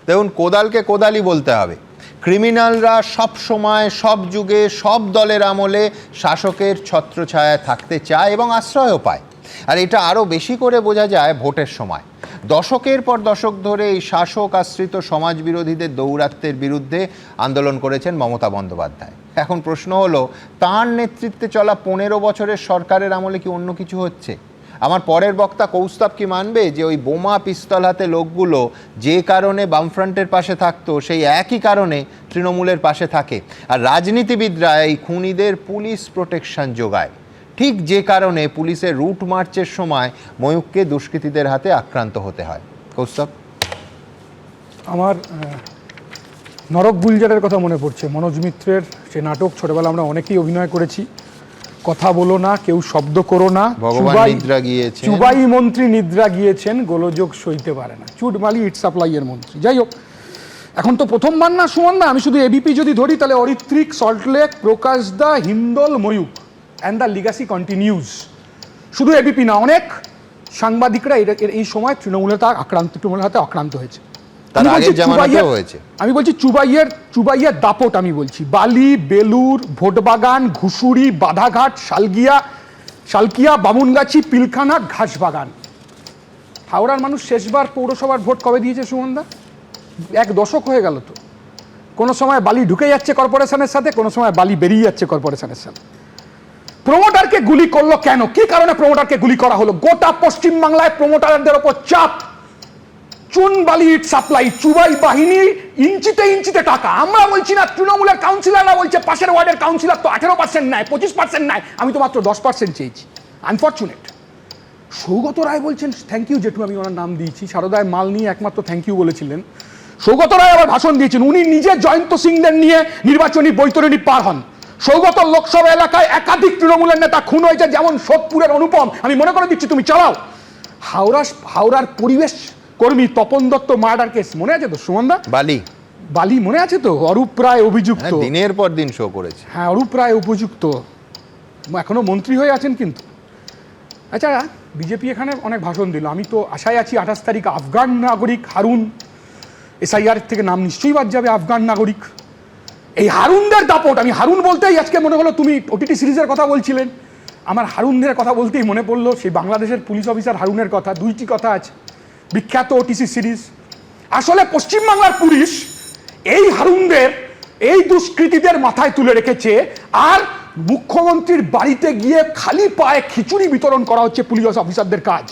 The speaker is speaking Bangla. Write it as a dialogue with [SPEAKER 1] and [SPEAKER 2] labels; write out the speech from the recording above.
[SPEAKER 1] দেখুন, কোদালকে কোদালই বলতে হবে। ক্রিমিনালরা সব সময়, সব যুগে, সব দলের আমলে শাসকের ছত্রছায়ায় থাকতে চায় এবং আশ্রয়ও পায়। আর এটা আরও বেশি করে বোঝা যায় ভোটের সময়। দশকের পর দশক ধরে এই শাসক আশ্রিত সমাজবিরোধীদের দৌরাত্ম্যের বিরুদ্ধে আন্দোলন করেছেন মমতা বন্দ্যোপাধ্যায়। এখন প্রশ্ন হলো, তাঁর নেতৃত্বে চলা 15 বছরের সরকারের আমলে কি অন্য কিছু হচ্ছে? আমার পরের বক্তা কৌস্তব কি মানবে যে ওই বোমা পিস্তল হাতে লোকগুলো যে কারণে বামফ্রন্টের পাশে থাকতো, সেই একই কারণে তৃণমূলের পাশে থাকে? আর রাজনীতিবিদরা এই খুনিদের পুলিশ প্রোটেকশন যোগায় ঠিক যে কারণে পুলিশের রুট মার্চের সময় ময়ূককে দুষ্কৃতীদের হাতে আক্রান্ত হতে হয়। কৌস্তব,
[SPEAKER 2] আমার নরক গুলজারের কথা মনে পড়ছে, মনোজ মিত্রের সে নাটক। ছোটবেলা আমরা অনেকেই অভিনয় করেছি। কথা বলো না, কেউ শব্দ করো না, চুবাই মন্ত্রী নিদ্রা গিয়েছেন, গোলযোগ সইতে পারে না। চুটমালি ইট সাপ্লাইয়ের মন্ত্রী। যাই হোক, এখন তো প্রথমবার না সুমন না, আমি শুধু এবিপি যদি ধরি তাহলে অরিত্রিক, সল্টলেক, প্রকাশদা, Hindol, Mayukh and the legacy continues. শুধু এবিপি না, অনেক সাংবাদিকরা এই সময় তৃণমূলের হাতে আক্রান্ত হয়েছে। আমি বলছি চুবাইয়ের দাপট। আমি বলছি বালি, বেলুর, ভোটবাগান, ঘুষুরি, বাধাঘাট, শালকিয়া, বামুনগাছি, পিলখানা, ঘাসবাগান। হাওড়ার মানুষ শেষবার পৌরসভার ভোট কবে দিয়েছে সুমনদা? 1 দশক হয়ে গেল তো। কোনো সময় বালি ঢুকে যাচ্ছে কর্পোরেশনের সাথে, কোনো সময় বালি বেরিয়ে যাচ্ছে কর্পোরেশনের সাথে। প্রমোটারকে গুলি করলো কেন? কি কারণে প্রমোটারকে গুলি করা হলো? গোটা পশ্চিমবাংলায় প্রমোটারদের ওপর চাপ। চুন বালি ইট সাপ্লাই, চুবাই বাহিনী ইঞ্চিতে ইঞ্চিতে টাকা। আমরা বলছি না, তৃণমূলের কাউন্সিলররা বলছে পাশের ওয়ার্ডের কাউন্সিলর তো 18% নেয়, 25% নেয়, আমি তো মাত্র 10% চেয়েছি। আনফর্চুনেট। সৌগত রায় বলছেন থ্যাংক ইউ জেঠু, আমি ওনার নাম দিয়েছি, সারদায় মাল নিয়ে একমাত্র থ্যাংক ইউ বলেছিলেন। সৌগত রায় আবার ভাষণ দিয়েছেন, উনি নিজে জয়ন্ত সিংদের নিয়ে নির্বাচনী বৈতরণী পার হন। সৌগত লোকসভা এলাকায় একাধিক তৃণমূলের নেতা খুন হয়েছে, যেমন সোদপুরের অনুপম। আমি মনে করে দিচ্ছি, তুমি চালাও। হাওড়ার পরিবেশ কর্মী তপন দত্ত মার্ডার কেস মনে আছে তো সুমনদা? বালি মনে আছে তো? অরূপ রায় অভিযুক্ত,
[SPEAKER 1] দিনের পর দিন শো করেছে।
[SPEAKER 2] হ্যাঁ, অরূপ রায় উপযুক্ত, এখনো মন্ত্রী হয়ে আছেন কিন্তু। আচ্ছা, বিজেপি এখানে অনেক ভাষণ দিল। আমি তো আশায় আছি 28 তারিখ আফগান নাগরিক হারুন, এসআইআর থেকে নাম নিশ্চয়ই বাদ যাবে আফগান নাগরিক। এই হারুনদের দাপট, আমি হারুন বলতেই আজকে মনে হলো তুমি ওটিটি সিরিজের কথা বলছিলেন, আমার হারুনদের কথা বলতেই মনে পড়লো সেই বাংলাদেশের পুলিশ অফিসার হারুনের কথা। 2টি কথা আছে, বিখ্যাত ওটিসি সিরিজ। আসলে পশ্চিমবাংলার পুলিশ এই হারুনদের, এই দুষ্কৃতীদের মাথায় তুলে রেখেছে, আর মুখ্যমন্ত্রীর বাড়িতে গিয়ে খালি পায়ে খিচুড়ি বিতরণ করা হচ্ছে পুলিশ অফিসারদের কাজ।